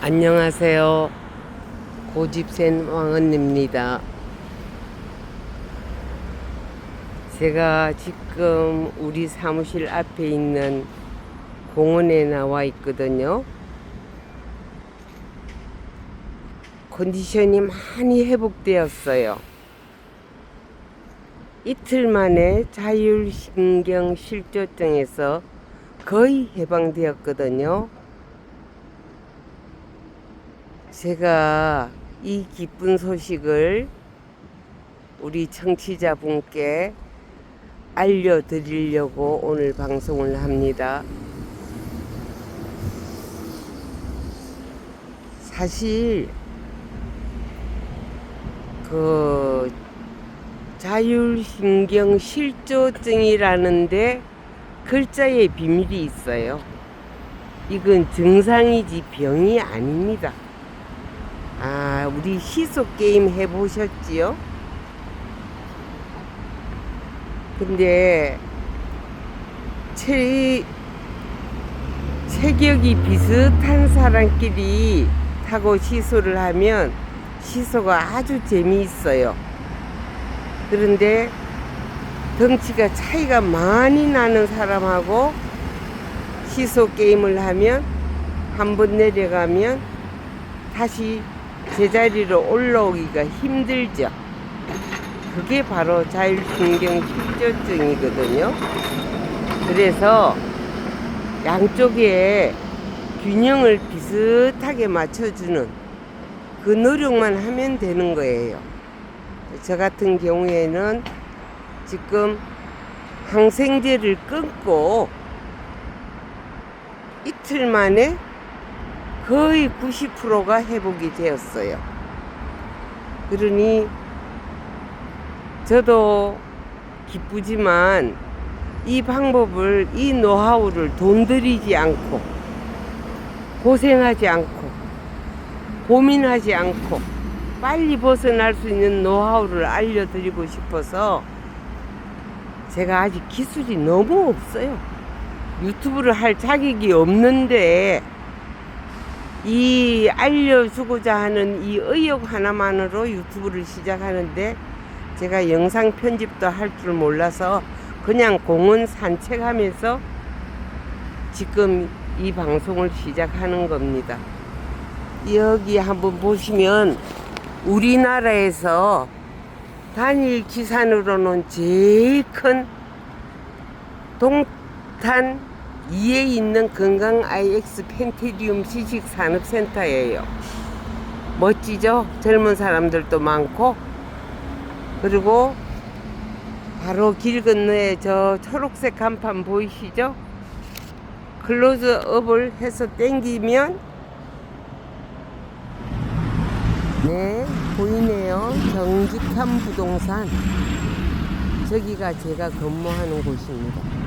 안녕하세요. 고집센 왕언니입니다. 제가 지금 우리 사무실 앞에 있는 공원에 나와 있거든요. 컨디션이 많이 회복되었어요. 이틀 만에 자율신경실조증에서 거의 해방되었거든요. 제가 이 기쁜 소식을 우리 청취자분께 알려드리려고 오늘 방송을 합니다. 사실 그 자율신경실조증이라는데 글자에 비밀이 있어요. 이건 증상이지 병이 아닙니다. 우리 시소 게임 해보셨지요? 근데 체격이 비슷한 사람끼리 타고 시소를 하면 시소가 아주 재미있어요. 그런데 덩치가 차이가 많이 나는 사람하고 시소 게임을 하면 한번 내려가면 다시 제자리로 올라오기가 힘들죠. 그게 바로 자율신경실조증이거든요. 그래서 양쪽에 균형을 비슷하게 맞춰주는 그 노력만 하면 되는 거예요. 저 같은 경우에는 지금 항생제를 끊고 이틀 만에 거의 90%가 회복이 되었어요. 그러니 저도 기쁘지만 이 방법을, 이 노하우를 돈 들이지 않고 고생하지 않고 고민하지 않고 빨리 벗어날 수 있는 노하우를 알려드리고 싶어서 제가 아직 기술이 너무 없어요. 유튜브를 할 자격이 없는데 이 알려주고자 하는 이 의욕 하나만으로 유튜브를 시작하는데 제가 영상 편집도 할 줄 몰라서 그냥 공원 산책하면서 지금 이 방송을 시작하는 겁니다. 여기 한번 보시면 우리나라에서 단일 기산으로는 제일 큰 동탄 2에 있는 건강 IX 펜티리움 지식산업센터예요. 멋지죠? 젊은 사람들도 많고. 그리고 바로 길 건너에 저 초록색 간판 보이시죠? 클로즈업을 해서 당기면 네, 보이네요. 정직한 부동산. 저기가 제가 근무하는 곳입니다.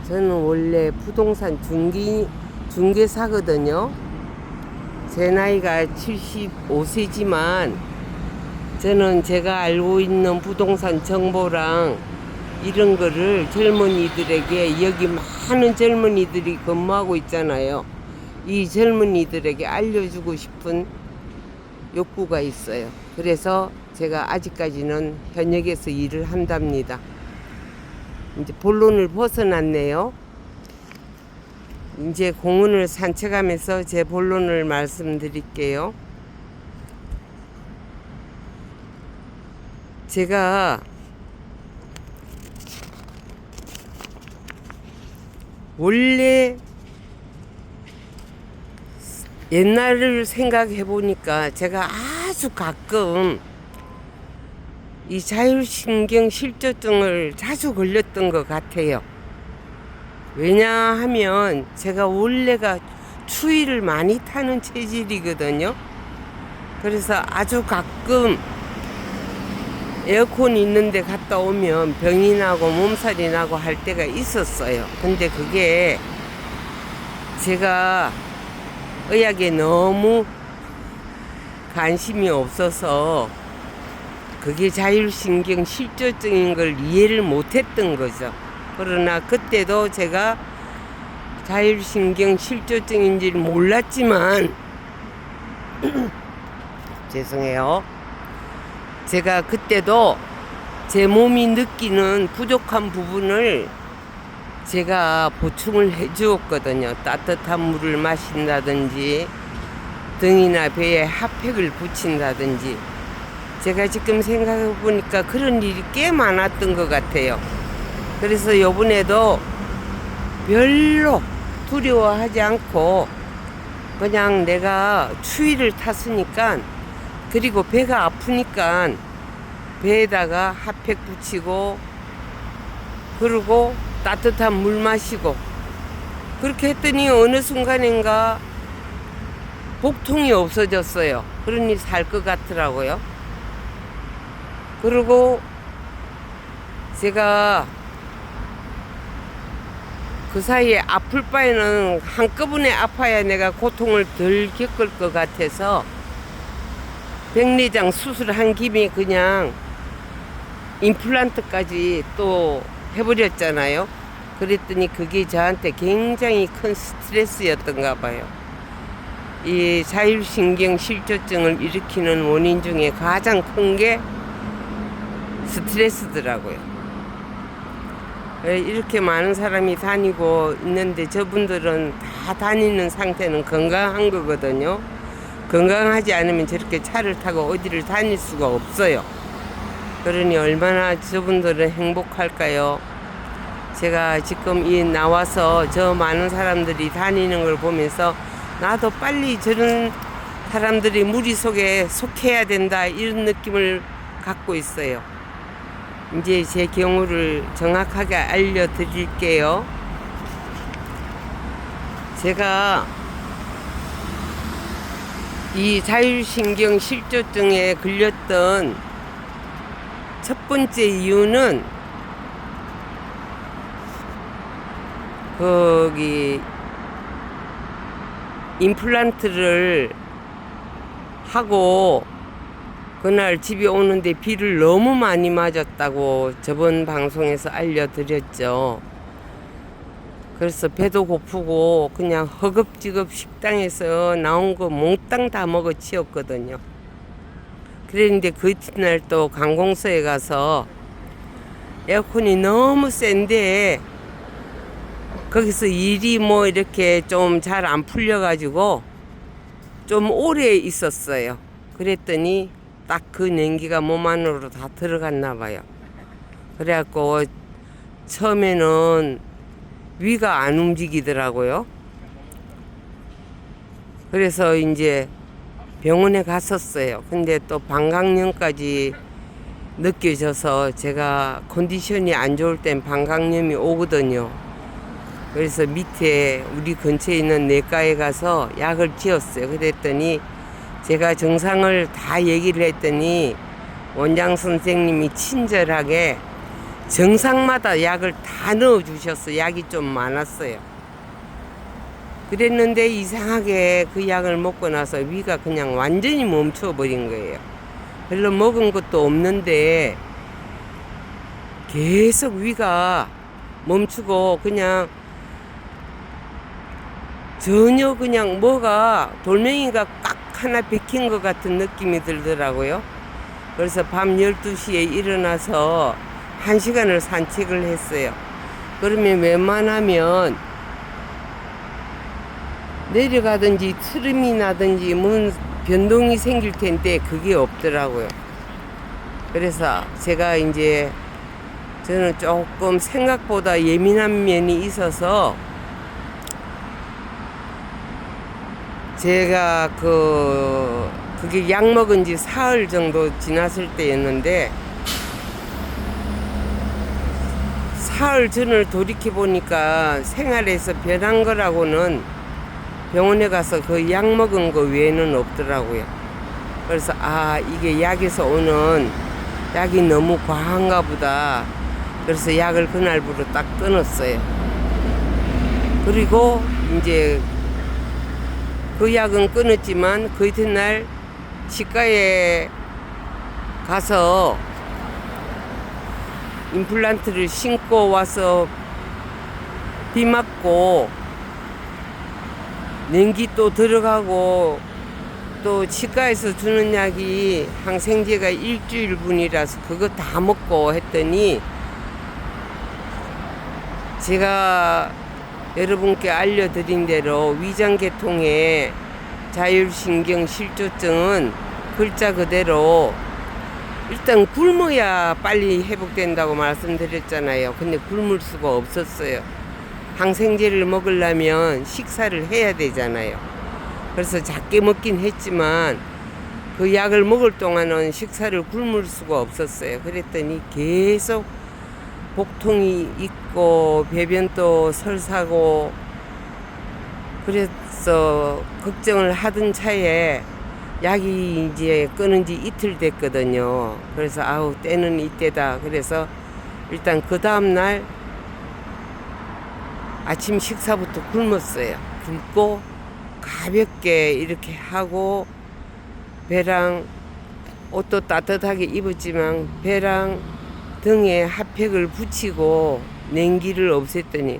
저는 원래 부동산 중개사거든요. 제 나이가 75세지만 저는 제가 알고 있는 부동산 정보랑 이런 거를 젊은이들에게, 여기 많은 젊은이들이 근무하고 있잖아요. 이 젊은이들에게 알려주고 싶은 욕구가 있어요. 그래서 제가 아직까지는 현역에서 일을 한답니다. 이제 본론을 벗어났네요. 이제 공원을 산책하면서 제 본론을 말씀드릴게요. 제가 원래 옛날을 생각해 보니까 제가 아주 가끔 이 자율신경실조증을 자주 걸렸던 것 같아요. 왜냐하면 제가 원래가 추위를 많이 타는 체질이거든요. 그래서 아주 가끔 에어컨 있는데 갔다 오면 병이 나고 몸살이 나고 할 때가 있었어요. 근데 그게 제가 의학에 너무 관심이 없어서 그게 자율신경실조증인 걸 이해를 못했던 거죠. 그러나 그때도 제가 자율신경 실조증인지를 몰랐지만 죄송해요. 제가 그때도 제 몸이 느끼는 부족한 부분을 제가 보충을 해 주었거든요. 따뜻한 물을 마신다든지 등이나 배에 핫팩을 붙인다든지. 제가 지금 생각해 보니까 그런 일이 꽤 많았던 것 같아요. 그래서 요번에도 별로 두려워하지 않고 그냥 내가 추위를 탔으니까, 그리고 배가 아프니까 배에다가 핫팩 붙이고 그리고 따뜻한 물 마시고 그렇게 했더니 어느 순간인가 복통이 없어졌어요. 그러니 살 것 같더라고요. 그리고 제가 그 사이에 아플 바에는 한꺼번에 아파야 내가 고통을 덜 겪을 것 같아서 백내장 수술한 김에 그냥 임플란트까지 또 해버렸잖아요. 그랬더니 그게 저한테 굉장히 큰 스트레스였던가 봐요. 이 자율신경 실조증을 일으키는 원인 중에 가장 큰 게 스트레스더라고요. 이렇게 많은 사람이 다니고 있는데 저분들은 다 다니는 상태는 건강한 거거든요. 건강하지 않으면 저렇게 차를 타고 어디를 다닐 수가 없어요. 그러니 얼마나 저분들은 행복할까요? 제가 지금 이 나와서 저 많은 사람들이 다니는 걸 보면서 나도 빨리 저런 사람들이 무리 속에 속해야 된다, 이런 느낌을 갖고 있어요. 이제 제 경우를 정확하게 알려드릴게요. 제가 이 자율신경 실조증에 걸렸던 첫 번째 이유는 거기 임플란트를 하고 그날 집에 오는데 비를 너무 많이 맞았다고 저번 방송에서 알려드렸죠. 그래서 배도 고프고 그냥 허겁지겁 식당에서 나온 거 몽땅 다 먹어 치웠거든요. 그랬는데 그 이튿날 또 관공서에 가서 에어컨이 너무 센데 거기서 일이 뭐 이렇게 좀 잘 안 풀려가지고 좀 오래 있었어요. 그랬더니 딱 그 냉기가 몸 안으로 다 들어갔나 봐요. 그래갖고 처음에는 위가 안 움직이더라고요. 그래서 이제 병원에 갔었어요. 근데 또 방광염까지 느껴져서 제가 컨디션이 안 좋을 땐 방광염이 오거든요. 그래서 밑에 우리 근처에 있는 내과에 가서 약을 지었어요. 그랬더니 제가 증상을 다 얘기를 했더니 원장 선생님이 친절하게 증상마다 약을 다 넣어주셨어요. 약이 좀 많았어요. 그랬는데 이상하게 그 약을 먹고 나서 위가 그냥 완전히 멈춰버린 거예요. 별로 먹은 것도 없는데 계속 위가 멈추고 그냥 전혀 그냥 뭐가 돌멩이가 깍 하나 박힌 것 같은 느낌이 들더라고요. 그래서 밤 12시에 일어나서 1시간을 산책을 했어요. 그러면 웬만하면 내려가든지 트름이 나든지 뭔 변동이 생길 텐데 그게 없더라고요. 그래서 제가 이제 저는 조금 생각보다 예민한 면이 있어서 제가 그게 약 먹은 지 사흘 정도 지났을 때였는데 사흘 전을 돌이켜 보니까 생활에서 변한 거라고는 병원에 가서 그 약 먹은 거 외에는 없더라고요. 그래서 이게 약에서 오는 약이 너무 과한가 보다. 그래서 약을 그날부터 딱 끊었어요. 그리고 이제 그 약은 끊었지만 그 이튿날 치과에 가서 임플란트를 신고 와서 비 맞고 냉기 또 들어가고 또 치과에서 주는 약이 항생제가 일주일분이라서 그거 다 먹고 했더니 제가 여러분께 알려드린 대로 위장계통의 자율신경실조증은 글자 그대로 일단 굶어야 빨리 회복된다고 말씀드렸잖아요. 근데 굶을 수가 없었어요. 항생제를 먹으려면 식사를 해야 되잖아요. 그래서 작게 먹긴 했지만 그 약을 먹을 동안은 식사를 굶을 수가 없었어요. 그랬더니 계속 복통이 있고 배변도 설사고 그래서 걱정을 하던 차에 약이 이제 끊은 지 이틀 됐거든요. 그래서 아우 때는 이때다. 그래서 일단 그 다음날 아침 식사부터 굶었어요. 굶고 가볍게 이렇게 하고 배랑 옷도 따뜻하게 입었지만 배랑 등에 핫팩을 붙이고 냉기를 없앴더니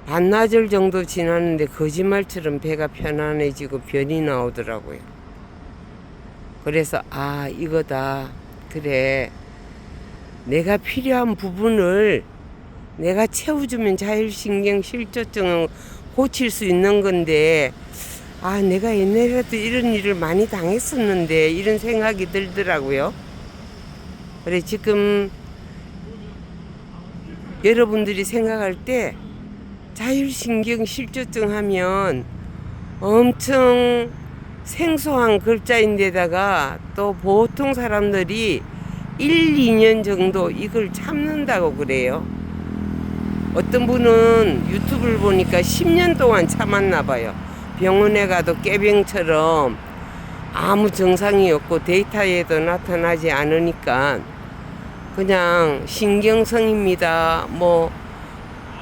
반나절 정도 지났는데 거짓말처럼 배가 편안해지고 변이 나오더라고요. 그래서 아 이거다. 그래 내가 필요한 부분을 내가 채워주면 자율신경실조증은 고칠 수 있는 건데 아 내가 옛날에도 이런 일을 많이 당했었는데 이런 생각이 들더라고요. 그래 지금 여러분들이 생각할 때 자율신경실조증 하면 엄청 생소한 글자인데다가 또 보통 사람들이 1, 2년 정도 이걸 참는다고 그래요. 어떤 분은 유튜브를 보니까 10년 동안 참았나 봐요. 병원에 가도 깨병처럼 아무 증상이 없고 데이터에도 나타나지 않으니까 그냥 신경성입니다. 뭐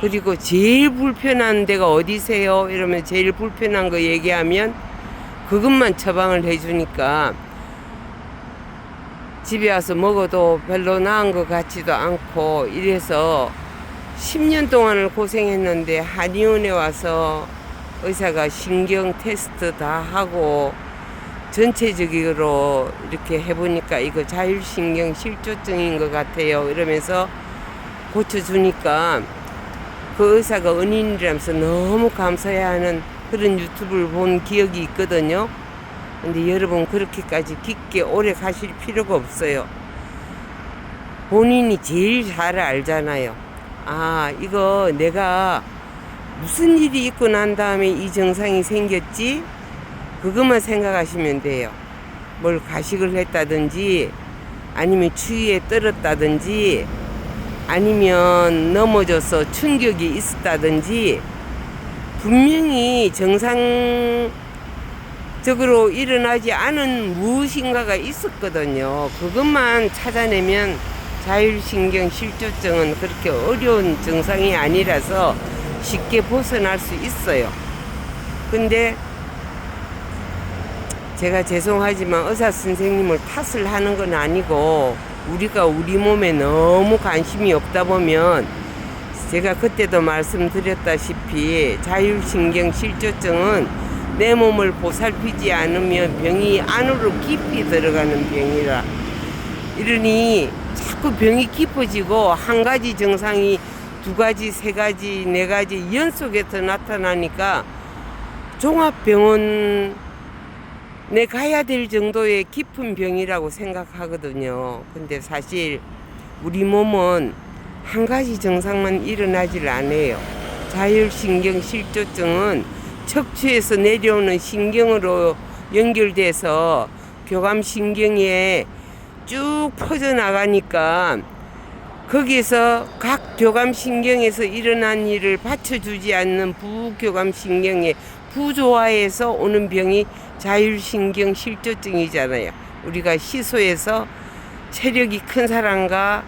그리고 제일 불편한 데가 어디세요? 이러면 제일 불편한 거 얘기하면 그것만 처방을 해주니까 집에 와서 먹어도 별로 나은 것 같지도 않고 이래서 10년 동안을 고생했는데 한의원에 와서 의사가 신경 테스트 다 하고 전체적으로 이렇게 해보니까 이거 자율신경 실조증인 것 같아요. 이러면서 고쳐주니까 그 의사가 은인이라면서 너무 감사해야 하는 그런 유튜브를 본 기억이 있거든요. 근데 여러분 그렇게까지 깊게 오래 가실 필요가 없어요. 본인이 제일 잘 알잖아요. 아 이거 내가 무슨 일이 있고 난 다음에 이 증상이 생겼지? 그것만 생각하시면 돼요. 뭘 가식을 했다든지 아니면 추위에 떨었다든지 아니면 넘어져서 충격이 있었다든지 분명히 정상적으로 일어나지 않은 무엇인가가 있었거든요. 그것만 찾아내면 자율신경 실조증은 그렇게 어려운 증상이 아니라서 쉽게 벗어날 수 있어요. 근데 제가 죄송하지만 의사 선생님을 탓을 하는 건 아니고 우리가 우리 몸에 너무 관심이 없다 보면 제가 그때도 말씀드렸다시피 자율신경 실조증은 내 몸을 보살피지 않으면 병이 안으로 깊이 들어가는 병이라 이러니 자꾸 병이 깊어지고 한 가지 증상이 두 가지, 세 가지, 네 가지 연속해서 나타나니까 종합병원에 가야 될 정도의 깊은 병이라고 생각하거든요. 근데 사실 우리 몸은 한 가지 증상만 일어나질 않아요. 자율신경 실조증은 척추에서 내려오는 신경으로 연결돼서 교감신경에 쭉 퍼져나가니까 거기서 각 교감신경에서 일어난 일을 받쳐주지 않는 부교감신경에 부조화해서 오는 병이 자율신경 실조증이잖아요. 우리가 시소에서 체력이 큰 사람과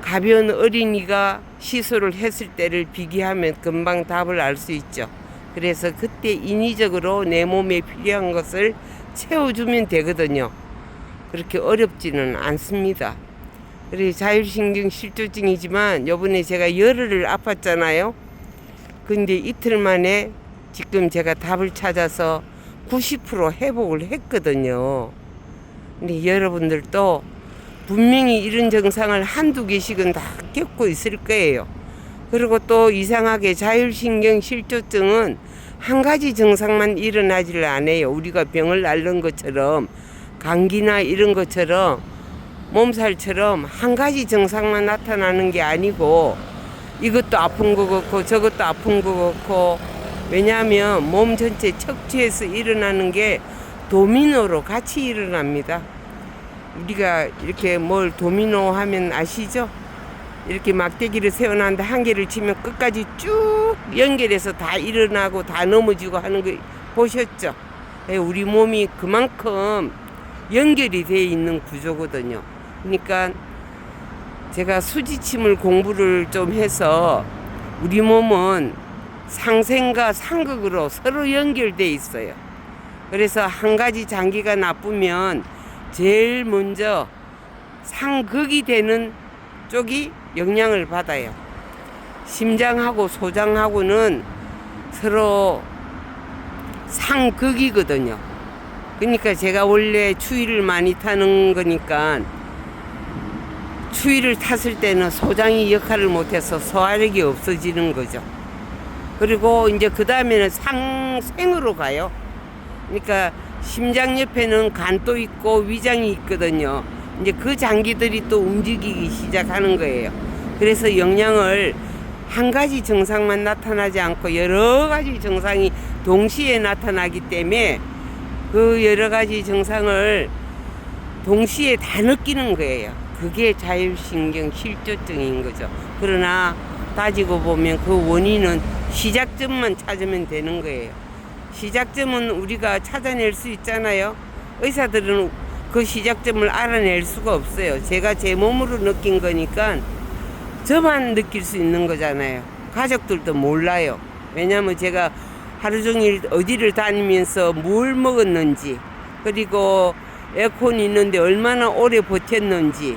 가벼운 어린이가 시소를 했을 때를 비교하면 금방 답을 알 수 있죠. 그래서 그때 인위적으로 내 몸에 필요한 것을 채워주면 되거든요. 그렇게 어렵지는 않습니다. 그래서 자율신경 실조증이지만 요번에 제가 열흘을 아팠잖아요. 근데 이틀 만에 지금 제가 답을 찾아서 90% 회복을 했거든요. 근데 여러분들도 분명히 이런 증상을 한두 개씩은 다 겪고 있을 거예요. 그리고 또 이상하게 자율신경실조증은 한 가지 증상만 일어나지를 않아요. 우리가 병을 앓는 것처럼, 감기나 이런 것처럼, 몸살처럼 한 가지 증상만 나타나는 게 아니고, 이것도 아픈 거 같고 저것도 아픈 거 같고, 왜냐하면 몸 전체 척추에서 일어나는 게 도미노로 같이 일어납니다. 우리가 이렇게 뭘 도미노 하면 아시죠? 이렇게 막대기를 세워놨는데 한 개를 치면 끝까지 쭉 연결해서 다 일어나고 다 넘어지고 하는 거 보셨죠? 우리 몸이 그만큼 연결이 되어 있는 구조거든요. 그러니까 제가 수지침을 공부를 좀 해서 우리 몸은 상생과 상극으로 서로 연결되어 있어요. 그래서 한 가지 장기가 나쁘면 제일 먼저 상극이 되는 쪽이 영향을 받아요. 심장하고 소장하고는 서로 상극이거든요. 그러니까 제가 원래 추위를 많이 타는 거니까 추위를 탔을 때는 소장이 역할을 못해서 소화력이 없어지는 거죠. 그리고 이제 그 다음에는 상생으로 가요. 그러니까 심장 옆에는 간도 있고 위장이 있거든요. 이제 그 장기들이 또 움직이기 시작하는 거예요. 그래서 영양을 한 가지 증상만 나타나지 않고 여러 가지 증상이 동시에 나타나기 때문에 그 여러 가지 증상을 동시에 다 느끼는 거예요. 그게 자율신경 실조증인 거죠. 그러나 따지고 보면 그 원인은 시작점만 찾으면 되는 거예요. 시작점은 우리가 찾아낼 수 있잖아요. 의사들은 그 시작점을 알아낼 수가 없어요. 제가 제 몸으로 느낀 거니까 저만 느낄 수 있는 거잖아요. 가족들도 몰라요. 왜냐면 제가 하루 종일 어디를 다니면서 뭘 먹었는지, 그리고 에어컨이 있는데 얼마나 오래 버텼는지,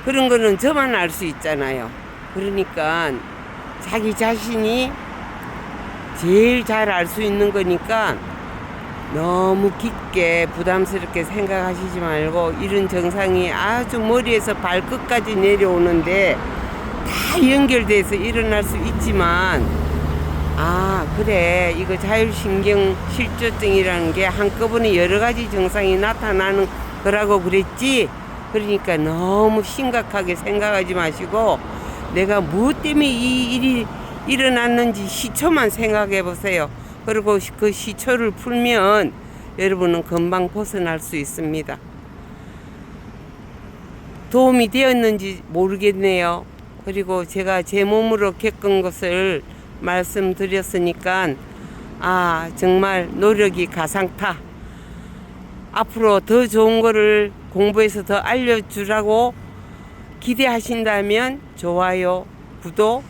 그런 거는 저만 알 수 있잖아요. 그러니까 자기 자신이 제일 잘 알 수 있는 거니까 너무 깊게 부담스럽게 생각하시지 말고, 이런 증상이 아주 머리에서 발끝까지 내려오는데 다 연결돼서 일어날 수 있지만, 아 그래, 이거 자율신경 실조증이라는 게 한꺼번에 여러 가지 증상이 나타나는 거라고 그랬지. 그러니까 너무 심각하게 생각하지 마시고, 내가 무엇 때문에 이 일이 일어났는지 시초만 생각해 보세요. 그리고 그 시초를 풀면 여러분은 금방 벗어날 수 있습니다. 도움이 되었는지 모르겠네요. 그리고 제가 제 몸으로 겪은 것을 말씀드렸으니까 정말 노력이 가상타. 앞으로 더 좋은 거를 공부해서 더 알려주라고 기대하신다면 좋아요, 구독,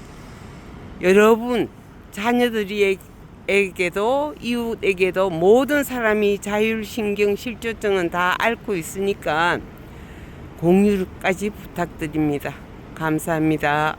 여러분 자녀들에게도 이웃에게도 모든 사람이 자율신경 실조증은 다 앓고 있으니까 공유까지 부탁드립니다. 감사합니다.